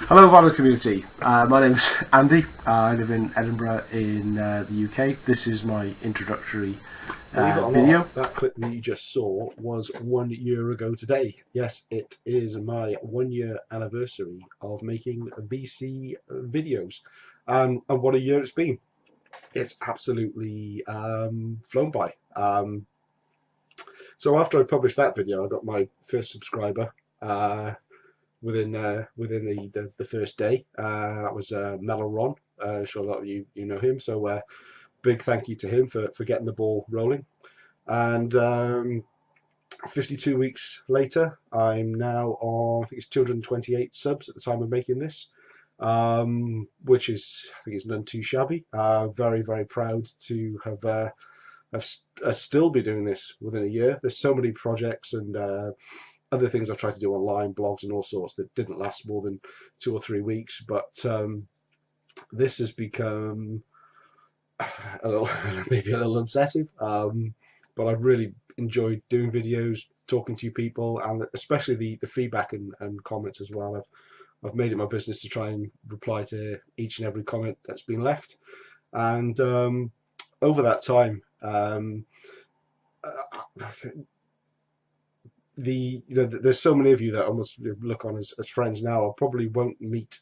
Hello, Vinyl community. My name's Andy. I live in Edinburgh in the UK. This is my introductory Believe it or video. not, that clip that you just saw was 1 year ago today. Yes, it is my 1 year anniversary of making VC videos. And what a year it's been. It's absolutely flown by. So after I published that video, I got my first subscriber within the first day. That was Mellow Ron. I'm sure a lot of you know him. So big thank you to him for getting the ball rolling. And 52 weeks later, I'm now on, I think it's 228 subs at the time of making this, which is, I think it's none too shabby. Very, very proud to have still be doing this within a year. There's so many projects and other things I've tried to do online, blogs and all sorts, that didn't last more than 2 or 3 weeks. But this has become a little, maybe a little obsessive. But I've really enjoyed doing videos, talking to you people, and especially the feedback and comments as well. I've made it my business to try and reply to each and every comment that's been left. And over that time, there's so many of you that I almost look on as friends now. I probably won't meet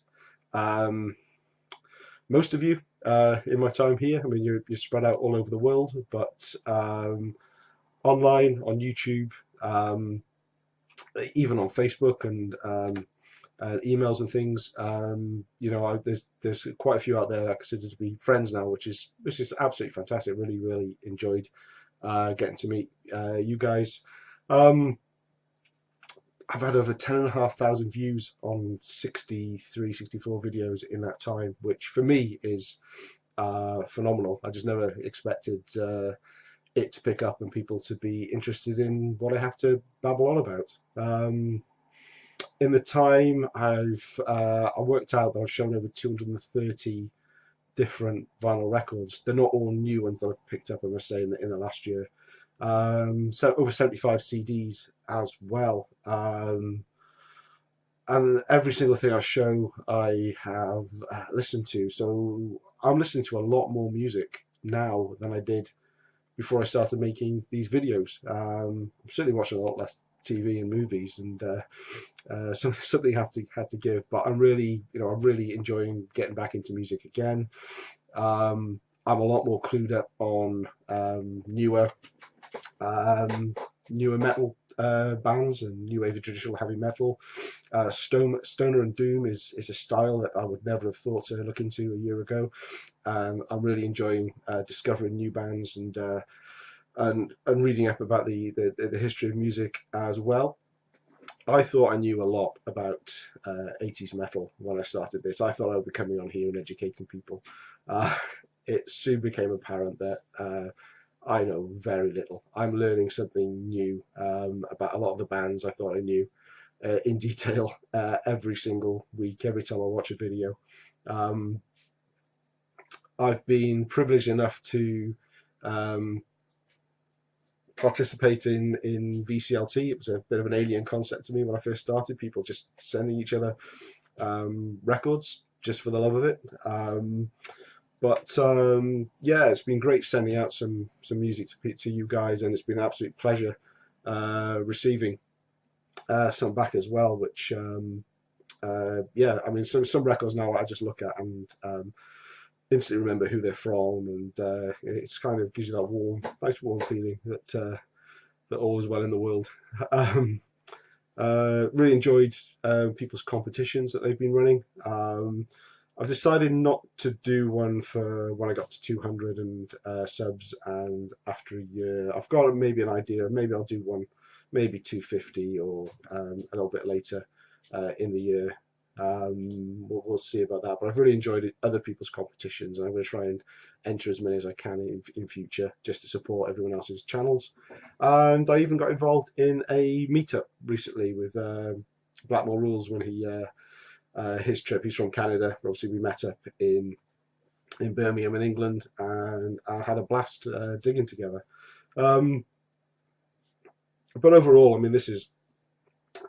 most of you in my time here. I mean, you're spread out all over the world, but online, on YouTube, even on Facebook and emails and things. There's quite a few out there I consider to be friends now, which is absolutely fantastic. Really, really enjoyed getting to meet you guys. I've had over 10,500 views on 63, 64 videos in that time, which for me is phenomenal. I just never expected it to pick up and people to be interested in what I have to babble on about. In the time, I worked out that I've shown over 230 different vinyl records. They're not all new ones that I've picked up, I must say, in the last year. So over 75 CDs as well. And every single thing I show, I have listened to. So I'm listening to a lot more music now than I did before I started making these videos. I'm certainly watching a lot less TV and movies, and something had to give. But I'm really enjoying getting back into music again. I'm a lot more clued up on newer metal bands and new wave of traditional heavy metal. Stoner and doom is a style that I would never have thought to look into a year ago. I'm really enjoying discovering new bands and reading up about the history of music as well. I thought I knew a lot about 80s metal when I started this. I thought I would be coming on here and educating people. It soon became apparent that I know very little. I'm learning something new about a lot of the bands I thought I knew in detail every single week, every time I watch a video. I've been privileged enough to participate in VCLT. It was a bit of an alien concept to me when I first started. People just sending each other records just for the love of it. But yeah, it's been great sending out some music to you guys, and it's been an absolute pleasure receiving some back as well. Which yeah, I mean, some records now I just look at and instantly remember who they're from, and it's kind of gives you that nice warm feeling that all is well in the world. Really enjoyed people's competitions that they've been running. I've decided not to do one for when I got to 200 subs, and after a year, I've got maybe an idea. Maybe I'll do one, maybe 250 or a little bit later in the year. We'll see about that. But I've really enjoyed other people's competitions, and I'm going to try and enter as many as I can in future, just to support everyone else's channels. And I even got involved in a meetup recently with Blackmore Rules when he. His trip. He's from Canada. Obviously, we met up in Birmingham in England, and I had a blast digging together. But overall, I mean, this is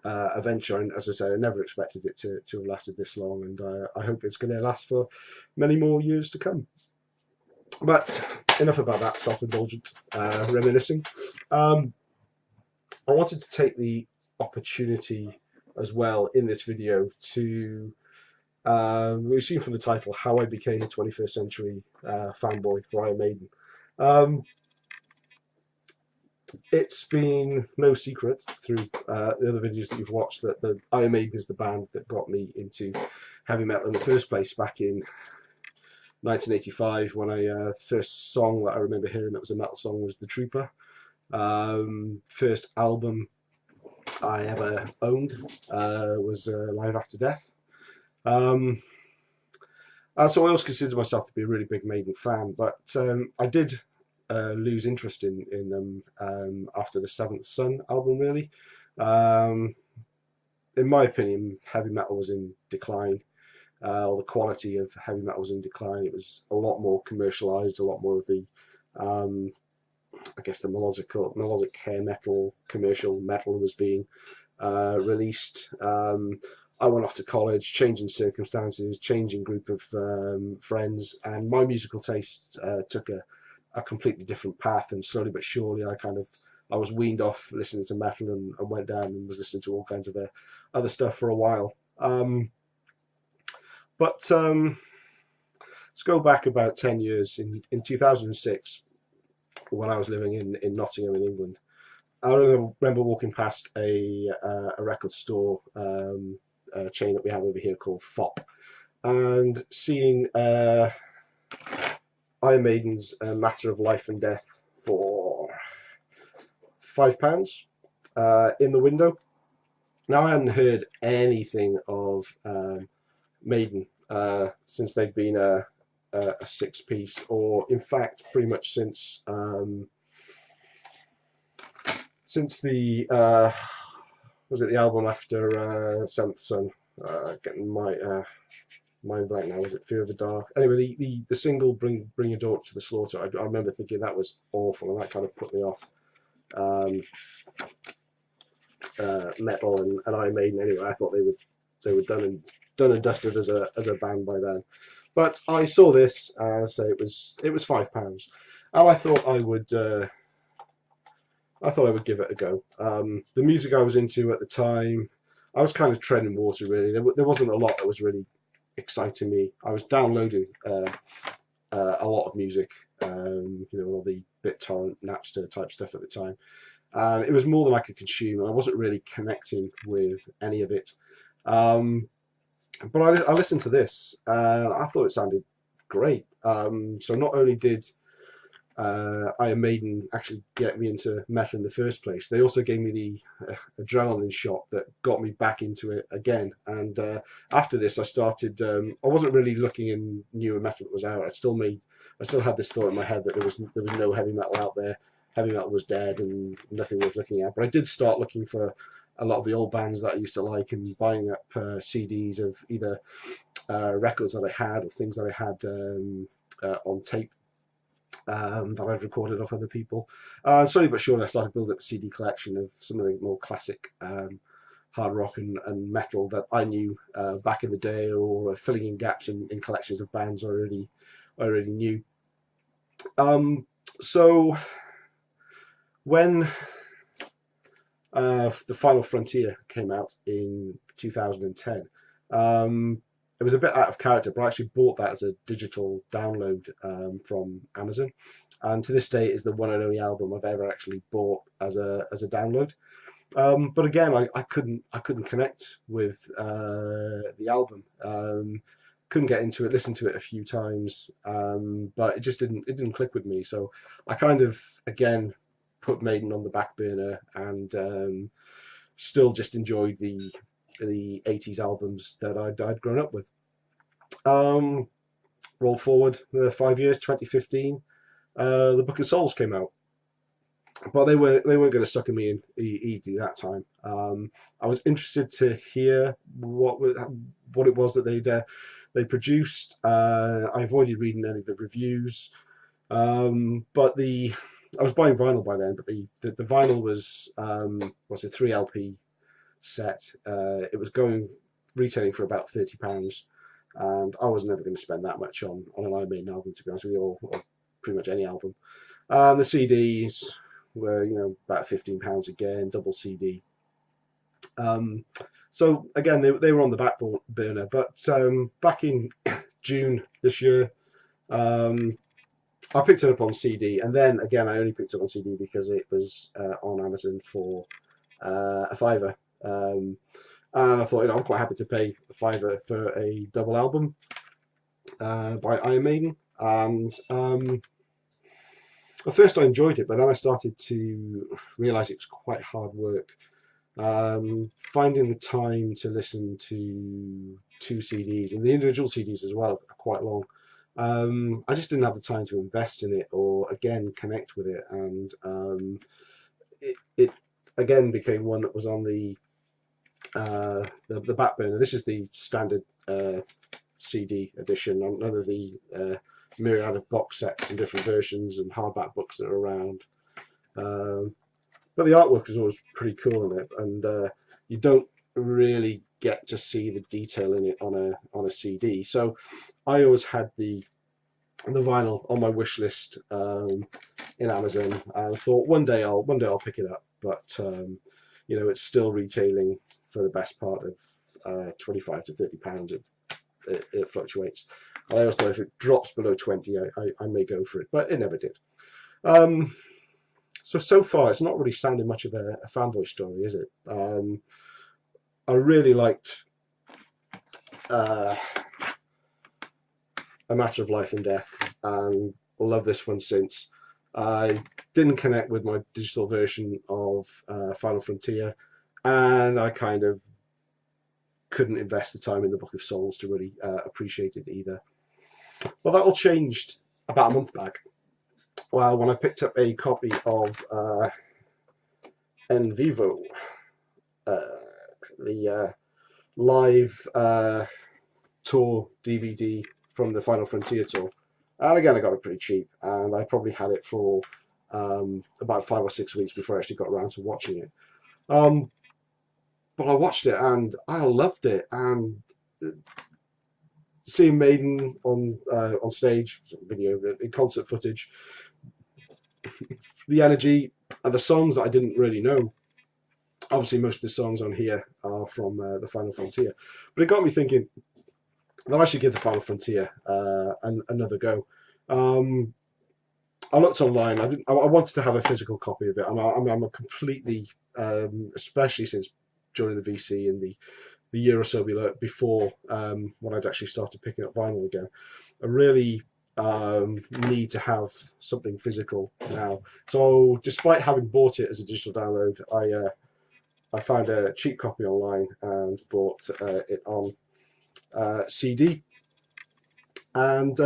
a venture, and as I said, I never expected it to have lasted this long, and I hope it's going to last for many more years to come. But enough about that self-indulgent reminiscing. I wanted to take the opportunity as well in this video to, we've seen from the title, how I became a 21st century fanboy for Iron Maiden. It's been no secret through the other videos that you've watched that the Iron Maiden is the band that got me into heavy metal in the first place back in 1985, when I first song that I remember hearing that was a metal song was The Trooper. First album I ever owned was Live After Death. So I always considered myself to be a really big Maiden fan, but I did lose interest in them after the Seventh Son album, really. In my opinion, heavy metal was in decline. Or the quality of heavy metal was in decline. It was a lot more commercialized, a lot more of the I guess the melodic hair metal, commercial metal was being released. I went off to college, changing circumstances, changing group of friends, and my musical taste took a completely different path. And slowly but surely, I was weaned off listening to metal and went down and was listening to all kinds of other stuff for a while. But let's go back about 10 years. In 2006, when I was living in Nottingham in England, I remember walking past a record store chain that we have over here called FOP, and seeing Iron Maiden's Matter of Life and Death for £5 in the window. Now, I hadn't heard anything of Maiden since they'd been a six-piece, or in fact pretty much since the was it the album after Seventh Son? Getting my mind blank now. Was it Fear of the Dark? Anyway, the single Bring Your Daughter to the Slaughter, I remember thinking that was awful, and that kind of put me off metal and Iron Maiden. Anyway, I thought they were done and dusted as a band by then. But I saw this, so it was £5, and I thought I would give it a go. The music I was into at the time, I was kind of treading water, really. There wasn't a lot that was really exciting me. I was downloading a lot of music, all the BitTorrent, Napster type stuff at the time. It was more than I could consume, and I wasn't really connecting with any of it. But I listened to this, and I thought it sounded great. So not only did Iron Maiden actually get me into metal in the first place, they also gave me the adrenaline shot that got me back into it again. And after this, I started. I wasn't really looking in newer metal that was out. I still had this thought in my head that there was no heavy metal out there. Heavy metal was dead and nothing worth looking at. But I did start looking for a lot of the old bands that I used to like, and buying up CDs of either records that I had or things that I had on tape that I'd recorded off other people. Slowly but surely I started building up a CD collection of some of the more classic hard rock and metal that I knew back in the day, or filling in gaps in collections of bands I already knew. So when The Final Frontier came out in 2010, it was a bit out of character, but I actually bought that as a digital download from Amazon, and to this day it is the one and only album I've ever actually bought as a download. But again, I couldn't connect with the album. Couldn't get into it. Listened to it a few times, but it just didn't click with me. So I kind of again put Maiden on the back burner, and still just enjoyed the 80s albums that I'd grown up with. Roll forward 5 years, 2015, the Book of Souls came out, but they weren't going to sucker me in easy that time. I was interested to hear what it was that they produced. I avoided reading any of the reviews, but I was buying vinyl by then. But the vinyl was 3 LP set. It was retailing for about £30, and I was never going to spend that much on an Iron Maiden album, to be honest with you, or pretty much any album. The CDs were, about £15 again, double CD. So again, they were on the back burner. But back in June this year, I picked it up on CD, and then again, I only picked it up on CD because it was on Amazon for a fiver. And I thought, I'm quite happy to pay a fiver for a double album by Iron Maiden. And at first I enjoyed it, but then I started to realise it was quite hard work. Finding the time to listen to 2 CDs, and the individual CDs as well are quite long. I just didn't have the time to invest in it, or again connect with it, and it again became one that was on the back burner. This is the standard CD edition, none of the myriad of box sets and different versions and hardback books that are around. But the artwork is always pretty cool in it, and you don't really get to see the detail in it on a CD. So I always had the vinyl on my wish list in Amazon, and I thought one day I'll pick it up. But it's still retailing for the best part of £25 to £30. It fluctuates. I always thought if it drops below 20, I may go for it, but it never did. So far, it's not really sounding much of a fanboy story, is it? I really liked A Matter of Life and Death, and I love this one since. I didn't connect with my digital version of Final Frontier, and I kind of couldn't invest the time in the Book of Souls to really appreciate it either. Well, that all changed about a month back. Well, when I picked up a copy of En Vivo, the live tour DVD from the Final Frontier tour, and again I got it pretty cheap, and I probably had it for about 5 or 6 weeks before I actually got around to watching it. But I watched it and I loved it, and seeing Maiden on stage, video, in concert footage, the energy and the songs that I didn't really know. Obviously, most of the songs on here are from the Final Frontier, but it got me thinking that I should give the Final Frontier another go. I looked online. I wanted to have a physical copy of it. I'm a completely, especially since during the VC and the year or so before when I'd actually started picking up vinyl again, I really need to have something physical now. So despite having bought it as a digital download, I found a cheap copy online and bought it on CD. And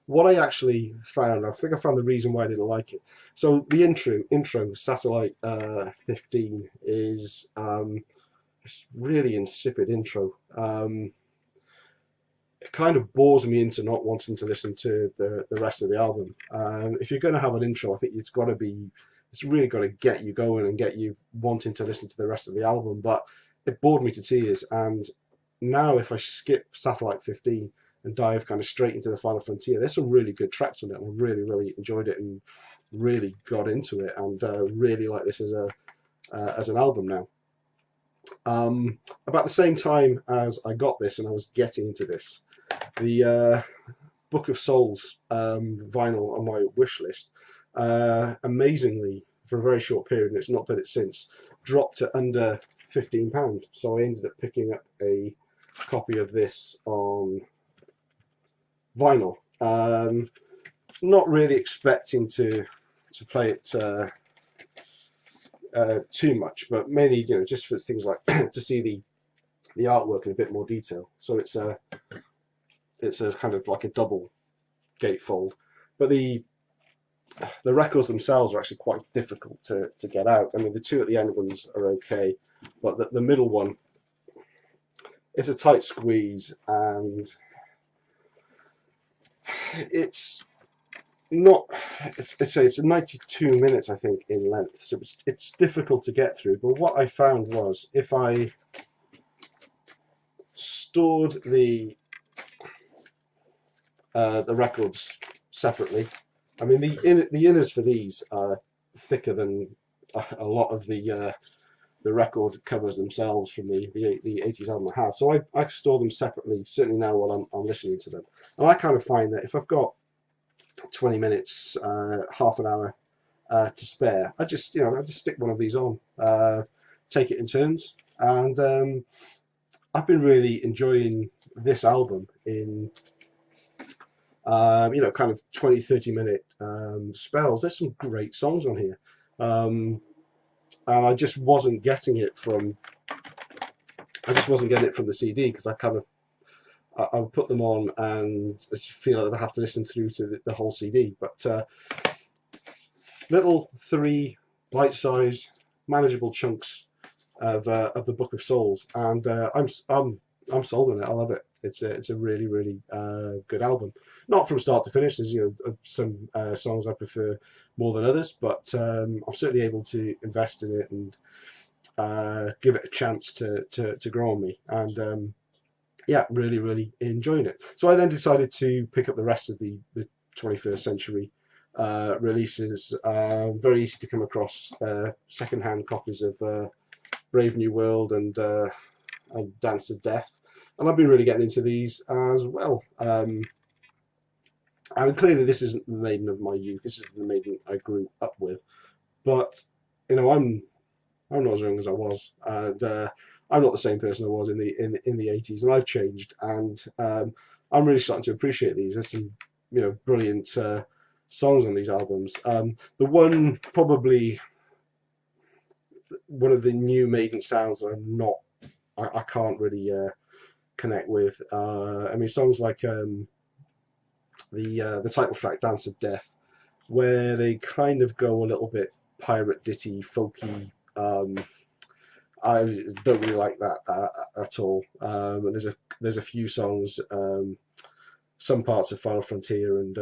what I actually found, I think I found the reason why I didn't like it. So the intro Satellite 15 is it's really insipid intro. It kind of bores me into not wanting to listen to the rest of the album. If you're going to have an intro, I think it's really got to get you going and get you wanting to listen to the rest of the album. But it bored me to tears. And now if I skip Satellite 15 and dive kind of straight into the Final Frontier, there's some really good tracks on it. I really, really enjoyed it and really got into it, and really like this as an album now. About the same time as I got this and I was getting into this, the Book of Souls vinyl on my wish list, amazingly, for a very short period, and it's not done it since, dropped to under £15. So I ended up picking up a copy of this on vinyl. Not really expecting to play it too much, but mainly just for things like to see the artwork in a bit more detail. So it's a kind of like a double gatefold, but the records themselves are actually quite difficult to get out. I mean, the two at the end ones are okay, but the middle one is a tight squeeze, and it's not. It's 92 minutes, I think, in length, so it's difficult to get through. But what I found was if I stored the records separately. I mean, the inners for these are thicker than a lot of the record covers themselves from the 80s album I have. So I store them separately, certainly now while I'm listening to them. And I kind of find that if I've got 20 minutes, half an hour to spare, I just stick one of these on, take it in turns, and I've been really enjoying this album in kind of 20-30 minute spells. There's some great songs on here. And I just wasn't getting it from the CD because I would put them on and I just feel like I have to listen through to the whole CD. But little 3 bite-sized, manageable chunks of the Book of Souls, and I'm sold on it. I love it. It's a really really good album. Not from start to finish. There's some songs I prefer more than others, but I'm certainly able to invest in it and give it a chance to grow on me. And yeah, really really enjoying it. So I then decided to pick up the rest of the 21st century releases. Very easy to come across second-hand copies of Brave New World and Dance to Death. And I've been really getting into these as well. And clearly this isn't the Maiden of my youth. This is the Maiden I grew up with. But, I'm not as young as I was. And I'm not the same person I was in the 80s. And I've changed. And I'm really starting to appreciate these. There's some, brilliant songs on these albums. The one, probably one of the new Maiden sounds that I can't really connect with. I mean, songs like the title track "Dance of Death," where they kind of go a little bit pirate ditty, folky. I don't really like that at all. And there's a few songs, some parts of Final Frontier and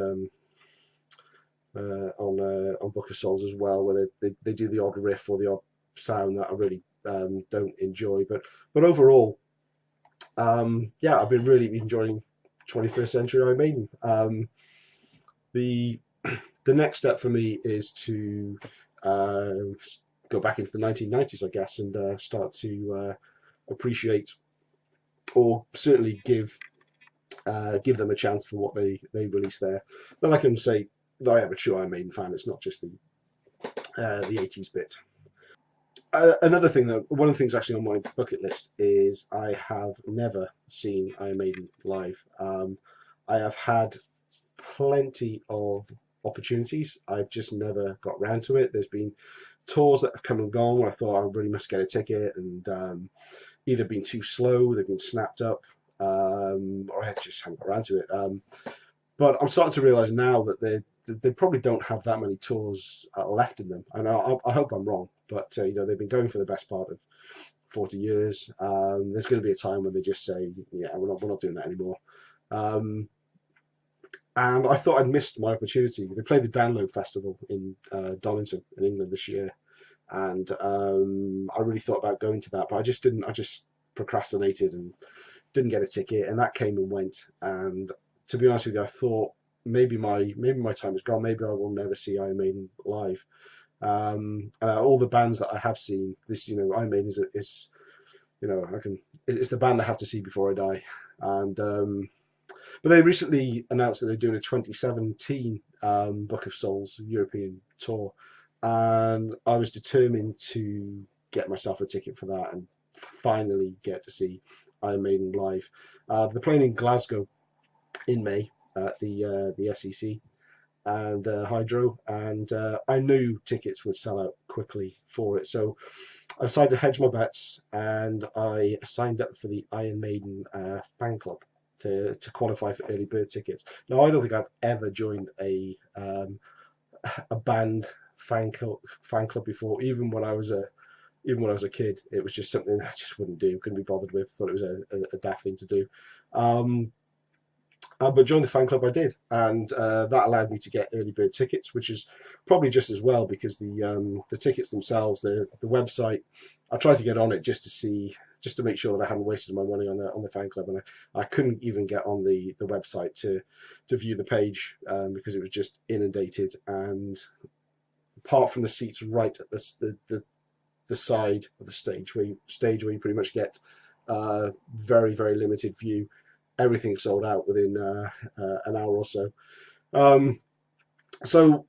on Book of Souls as well, where they do the odd riff or the odd sound that I really don't enjoy. But overall, yeah, I've been really enjoying 21st Century Iron Maiden. The next step for me is to go back into the 1990s, I guess, and start to appreciate, or certainly give them a chance for what they released there. Then I can say that I am a true Iron Maiden fan. It's not just the 80s bit. Another thing, though, one of the things actually on my bucket list is I have never seen Iron Maiden live. I have had plenty of opportunities. I've just never got round to it. There's been tours that have come and gone where I thought I really must get a ticket, and either been too slow, they've been snapped up, or I just haven't got around to it. But I'm starting to realise now that they probably don't have that many tours left in them, and I hope I'm wrong. But they've been going for the best part of 40 years. There's going to be a time when they just say, "Yeah, we're not doing that anymore." And I thought I'd missed my opportunity. They played the Download Festival in Donington in England this year, and I really thought about going to that, but I just didn't. I just procrastinated and didn't get a ticket, and that came and went. And to be honest with you, I thought maybe my time is gone. Maybe I will never see Iron Maiden live. All the bands that I have seen, this Iron Maiden is it's the band I have to see before I die. And but they recently announced that they're doing a 2017 Book of Souls European tour, and I was determined to get myself a ticket for that and finally get to see Iron Maiden live. They're playing in Glasgow in May at the SEC and Hydro, and I knew tickets would sell out quickly for it, so I decided to hedge my bets, and I signed up for the Iron Maiden fan club to qualify for early bird tickets. Now, I don't think I've ever joined a band fan club before, even when I was a kid. It was just something I just wouldn't do, couldn't be bothered with, thought it was a daft thing to do. But join the fan club I did, and that allowed me to get early bird tickets, which is probably just as well because the tickets themselves, the website, I tried to get on it just to see, just to make sure that I hadn't wasted my money on the fan club, and I couldn't even get on the website to view the page because it was just inundated, and apart from the seats right at the side of the stage where you pretty much get very very limited view. Everything sold out within an hour or so. Um, so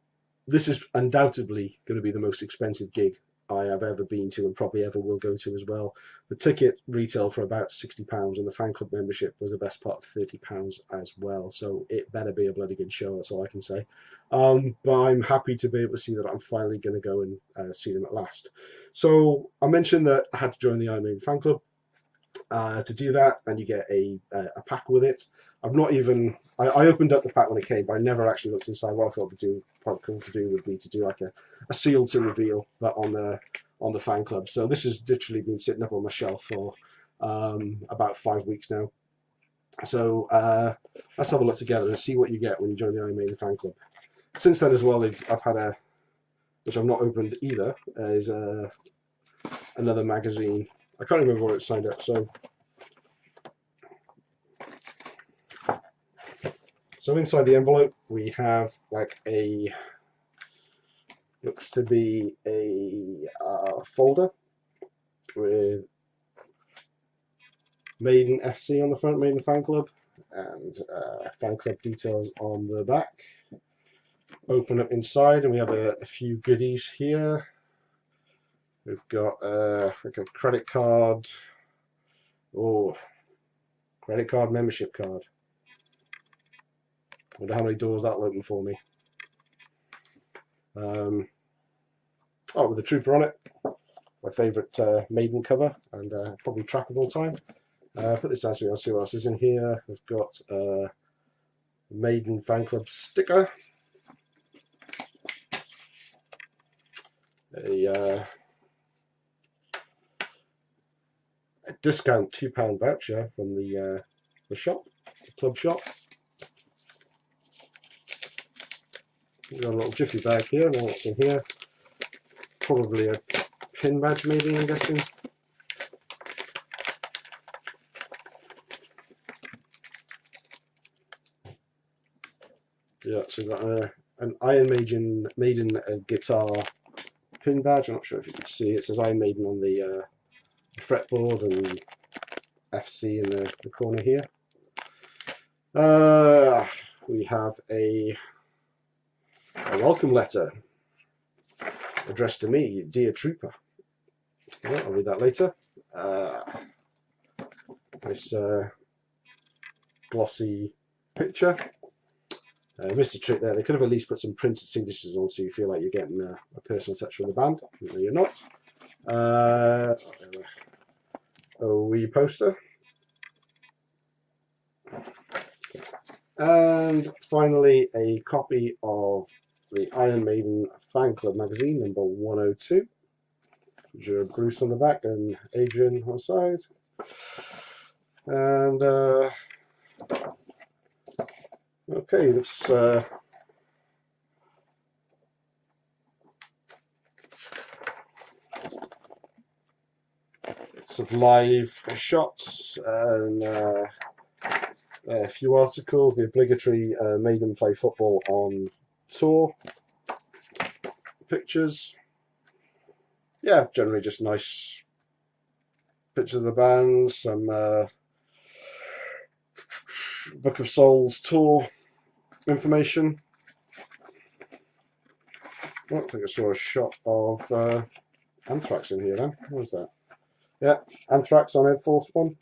this is undoubtedly going to be the most expensive gig I have ever been to and probably ever will go to as well. The ticket retailed for about £60 and the fan club membership was the best part of £30 as well. So it better be a bloody good show, that's all I can say. But I'm happy to be able to see that I'm finally going to go and see them at last. So I mentioned that I had to join the Iron Maiden fan club. To do that, and you get a pack with it. I've not even I opened up the pack when it came, but I never actually looked inside. What I thought would do quite cool to do would be to do like a seal to reveal that on the fan club. So this has literally been sitting up on my shelf for about 5 weeks now. So let's have a look together and see what you get when you join the Iron Maiden fan club. Since then as well, I've had a, which I've not opened either, is another magazine. I can't remember where it's signed up. So inside the envelope we have like a, looks to be a folder with Maiden FC on the front, Maiden fan club, and fan club details on the back. Open up inside and we have a few goodies here. We've got like a credit card. Oh, credit card membership card. Wonder how many doors that'll open for me. Oh, with the Trooper on it. My favourite Maiden cover and probably track of all time. Put this down so you can see what else is in here. We've got Maiden fan club sticker. A discount £2 voucher from the shop, the club shop. We've got a little jiffy bag here, and what's in here? Probably a pin badge, maybe, I'm guessing. Yeah, so we've got an Iron Maiden guitar pin badge. I'm not sure if you can see it. It says Iron Maiden on the fretboard and FC in the corner here. We have a welcome letter addressed to me, Dear Trooper. Yeah, I'll read that later. This glossy picture. Missed a trick there. They could have at least put some printed signatures on so you feel like you're getting a personal touch from the band. No, you're not. A wee poster. And finally, a copy of the Iron Maiden Fan Club magazine, number 102. Bruce on the back and Adrian on the side. And okay, let's some live shots and a few articles, the obligatory Maiden play football on tour pictures. Yeah, generally just nice pictures of the band, some Book of Souls tour information. I think I saw a shot of Anthrax in here then. What was that? Yeah, Anthrax on Ed Force One.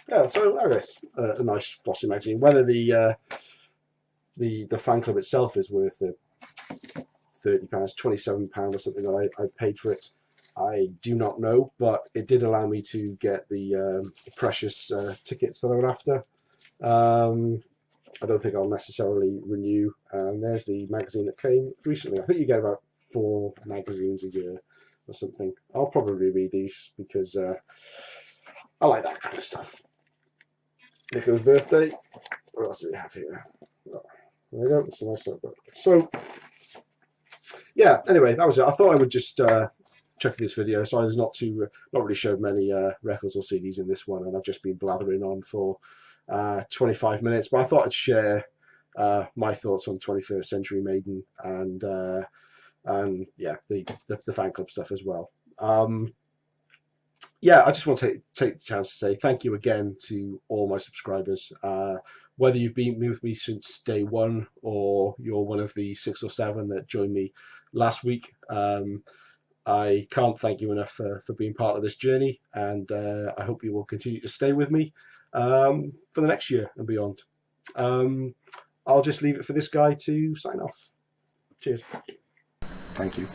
Yeah, so I guess a nice glossy magazine. Whether the fan club itself is worth £30, £27 or something that I paid for it, I do not know, but it did allow me to get the precious tickets that I were after. I don't think I'll necessarily renew. And there's the magazine that came recently. I think you get about 4 magazines a year or something. I'll probably read these because I like that kind of stuff. Nico's birthday. what else do we have here? Oh, there we go. It's a nice notebook. So yeah, anyway, that was it. I thought I would just check this video. Sorry, there's not really showed many records or CDs in this one, and I've just been blathering on for 25 minutes. But I thought I'd share my thoughts on 21st Century Maiden and yeah, the fan club stuff as well. Yeah, I just want to take the chance to say thank you again to all my subscribers. Whether you've been with me since day one or you're one of the 6 or 7 that joined me last week, I can't thank you enough for being part of this journey, and I hope you will continue to stay with me for the next year and beyond. I'll just leave it for this guy to sign off. Cheers. Thank you.